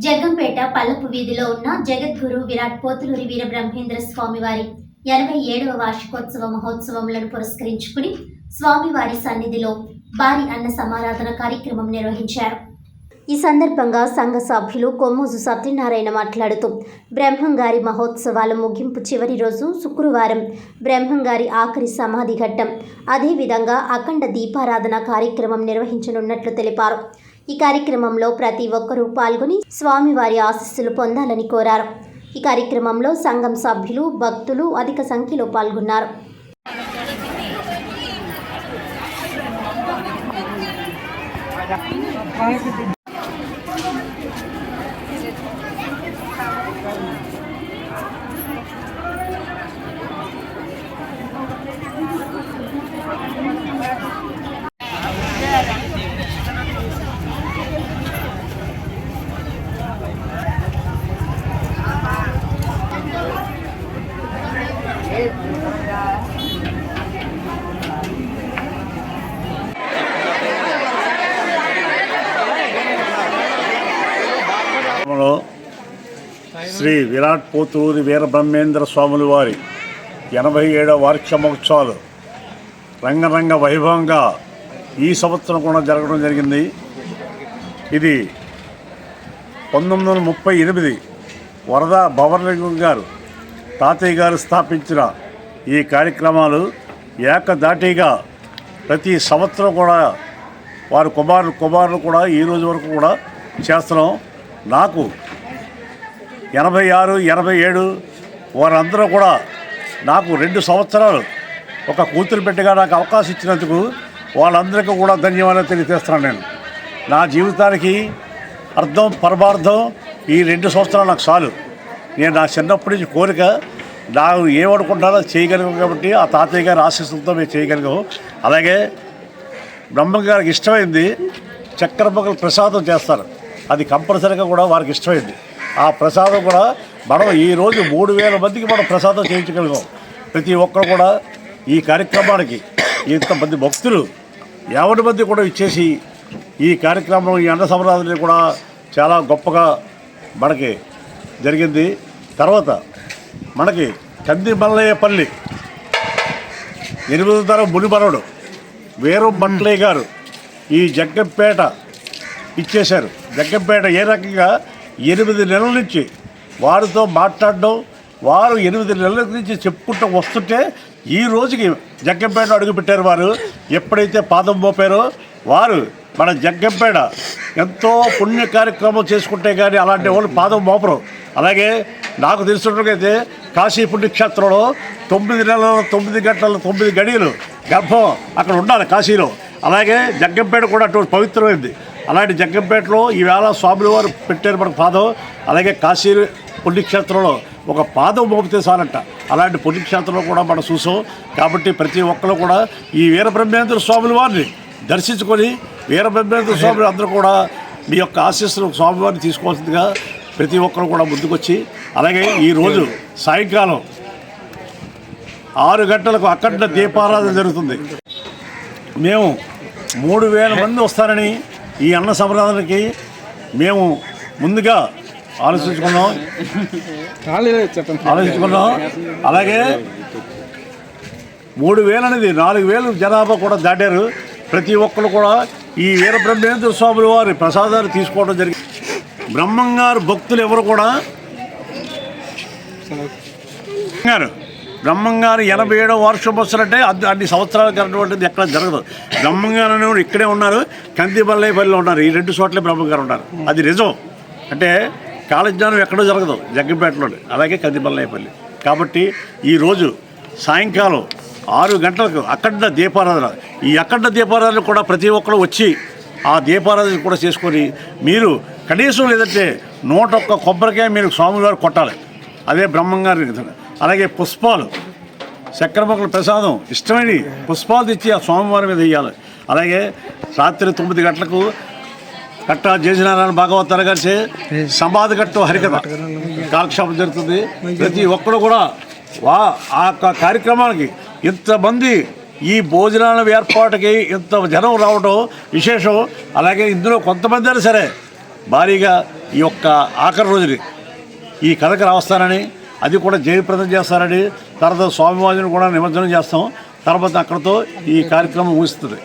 జగ్గంపేట పల్లపు వీధిలో ఉన్న జగద్గురు విరాట్ పోతులూరి వీరబ్రహ్మేంద్ర స్వామివారి 87వ వార్షికోత్సవ మహోత్సవములను పురస్కరించుకుని స్వామివారి సన్నిధిలో భారీ అన్న సమారాధన కార్యక్రమం నిర్వహించారు. ఈ సందర్భంగా సంఘ సభ్యులు కొమ్మోజు సత్యనారాయణ మాట్లాడుతూ బ్రహ్మంగారి మహోత్సవాల ముగింపు చివరి రోజు శుక్రవారం బ్రహ్మంగారి ఆఖరి సమాధి ఘట్టం, అదేవిధంగా అఖండ దీపారాధన కార్యక్రమం నిర్వహించనున్నట్లు తెలిపారు. ఈ కార్యక్రమంలో ప్రతి ఒక్కరూ పాల్గొని స్వామివారి ఆశీస్సులు పొందాలని కోరారు. ఈ కార్యక్రమంలో సంఘం సభ్యులు, భక్తులు అధిక సంఖ్యలో పాల్గొన్నారు. శ్రీ విరాట్ పోతులూరి వీరబ్రహ్మేంద్ర స్వాముల వారి 87వ వార్షిక మహోత్సవాలు రంగరంగ వైభవంగా ఈ సంవత్సరం కూడా జరగడం జరిగింది. ఇది 1938 వరద భవరలింగం గారు తాతయ్య గారు స్థాపించిన ఈ కార్యక్రమాలు ఏకధాటిగా ప్రతి సంవత్సరం కూడా వారి కుమారులు కూడా ఈ రోజు వరకు కూడా చేస్తున్నాం. నాకు 86, 87 వారందరూ కూడా నాకు 2 సంవత్సరాలు ఒక కూతురు బిడ్డగా నాకు అవకాశం ఇచ్చినందుకు వాళ్ళందరికీ కూడా ధన్యవాదాలు తెలియజేస్తున్నాను. నేను నా జీవితానికి అర్థం పరమార్థం ఈ 2 సంవత్సరాలు నాకు చాలు. నేను నా చిన్నప్పటి నుంచి కోరిక నాకు ఏమనుకుంటానో చేయగలిగాం కాబట్టి ఆ తాతయ్య గారి ఆశీస్సులతో మేము చేయగలిగాం. అలాగే బ్రహ్మంగారికి ఇష్టమైంది చక్కెర పొంగల్ ప్రసాదం చేస్తారు. అది కంపల్సరీగా కూడా వారికి ఇష్టమైంది. ఆ ప్రసాదం కూడా మనం ఈరోజు 3000 మందికి మనం ప్రసాదం చేయించగలిగాం. ప్రతి ఒక్కరు కూడా ఈ కార్యక్రమానికి ఇంతమంది భక్తులు 50 మంది కూడా ఇచ్చేసి ఈ కార్యక్రమం ఈ అన్న సమారాధన కూడా చాలా గొప్పగా మనకి జరిగింది. తర్వాత మనకి కందిమల్లయ్యపల్లి 8వ తరం మునిమనుడు వీరు మంట్లయ్య గారు ఈ జగ్గంపేట ఇచ్చేశారు. జగ్గంపేట ఏ రకంగా 8 నెలల నుంచి వారితో మాట్లాడడం, వారు 8 నెలల నుంచి చెప్పుకుంటూ వస్తుంటే ఈ రోజుకి జగ్గంపేట అడుగుపెట్టారు. వారు ఎప్పుడైతే పాదం మోపారో వారు మన జగ్గంపేట ఎంతో పుణ్య కార్యక్రమం చేసుకుంటే కానీ అలాంటి వాళ్ళు పాదం మోపరు. అలాగే నాకు తెలిసినట్లయితే కాశీ పుణ్యక్షేత్రంలో 9 నెలల 9 గంటల 9 గడియలు గర్భం అక్కడ ఉండాలి కాశీలో. అలాగే జగ్గంపేట కూడా అటువంటి పవిత్రమైంది. అలాంటి జగ్గంపేటలో ఈవేళ స్వాముల వారు పెట్టారు మనకు పాదం. అలాగే కాశీ పుణ్యక్షేత్రంలో ఒక పాదం మోపితే చాలంట. అలాంటి పుణ్యక్షేత్రంలో కూడా మనం చూసాం. కాబట్టి ప్రతి ఒక్కరు కూడా ఈ వీరబ్రహ్మేంద్ర స్వాముల వారిని దర్శించుకొని వీరబ్రహ్మేంద్ర స్వాములు అందరూ కూడా మీ యొక్క ఆశీస్సులు స్వామివారిని తీసుకోవాల్సిందిగా ప్రతి ఒక్కరు కూడా ముందుకొచ్చి, అలాగే ఈరోజు సాయంకాలం 6 గంటలకు అఖండ దీపారాధన జరుగుతుంది. మేము 3000 మంది వస్తారని ఈ అన్న సమారాధనకి మేము ముందుగా ఆలోచించుకున్నాం. అలాగే 3000 అనేది 4000 జనాభా కూడా దాటారు. ప్రతి ఒక్కరు కూడా ఈ వీరబ్రహ్మేంద్ర స్వాముల వారి ప్రసాదాలు తీసుకోవడం జరిగింది. బ్రహ్మంగారు భక్తులు ఎవరు కూడా బ్రహ్మంగారు 87వ వార్షికం వస్తారంటే అన్ని సంవత్సరాలకు అటువంటిది ఎక్కడ జరగదు. బ్రహ్మంగారు అనేవారు ఇక్కడే ఉన్నారు, కందిమల్లయ్యపల్లిలో ఉన్నారు. ఈ 2 చోట్లే బ్రహ్మంగారు ఉన్నారు. అది నిజం. అంటే కాలజ్ఞానం ఎక్కడో జరగదు, జగ్గంపేటలోనే, అలాగే కందిమల్లయ్యపల్లి. కాబట్టి ఈరోజు సాయంకాలం 6 గంటలకు అఖండ దీపారాధన. ఈ అఖండ దీపారాధన కూడా ప్రతి ఒక్కరు వచ్చి ఆ దీపారాధన కూడా చేసుకొని మీరు కనీసం లేదంటే 101 కొబ్బరికాయ మీరు స్వామివారు కొట్టాలి. అదే బ్రహ్మంగారి. అలాగే పుష్పాలు, చక్కెర పొంగల్ ప్రసాదం ఇష్టమైన పుష్పాలు తెచ్చి ఆ స్వామివారి మీద వేయాలి. అలాగే రాత్రి 9 గంటలకు కట్ట జయనారాయణ భాగవతారు గారి సమాధి కట్టు హరికథ కాలక్షేపం జరుగుతుంది. ప్రతి ఒక్కరు కూడా ఆ కార్యక్రమానికి ఇంతమంది ఈ భోజనాల ఏర్పాటుకి ఇంత జనం రావడం విశేషం. అలాగే ఇందులో కొంతమంది అయినా సరే భారీగా ఈ యొక్క ఆఖరి రోజుని ఈ కథకు రావస్తానని, అది కూడా జయప్రదం చేస్తారని, తర్వాత స్వామివారిని కూడా నిమజ్జనం చేస్తాం. తర్వాత అక్కడితో ఈ కార్యక్రమం ముగుస్తుంది.